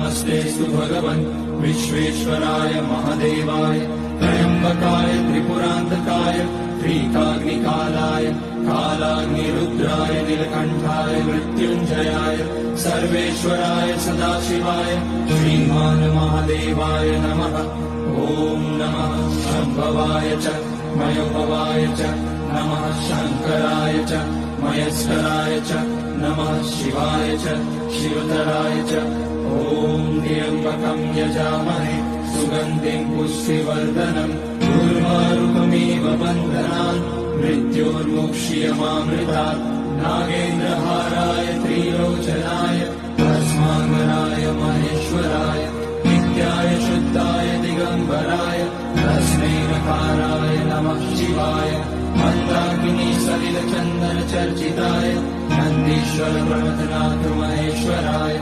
नमस्तेस्तु भगवन् विश्वेश्वराय महादेवाय त्र्यम्बकाय त्रिपुरान्तकाय त्रिकाग्निकालाय कालाग्निरुद्राय नीलकण्ठाय मृत्युञ्जयाय सर्वेश्वराय सदाशिवाय श्रीमान् महादेवाय नमः। ॐ नमः शम्भवाय च मयोभवाय च नमः शङ्कराय च मयस्कराय च नमः शिवाय च शिवतराय च। ॐ त्र्यम्बकं यजामहे सुगन्धिं पुष्टिवर्धनम् उर्वारुकमिव बन्धनान् मृत्योर्मुक्ष्यमामृतात्। नागेन्द्रहाराय त्रिलोचनाय भस्माङ्गनाय महेश्वराय नित्याय शुद्धाय दिगम्बराय तस्मै नकाराय नमः शिवाय। मन्दाकिनी सलिलचन्दन चर्चिताय नन्दीश्वर प्रमथनाथ महेश्वराय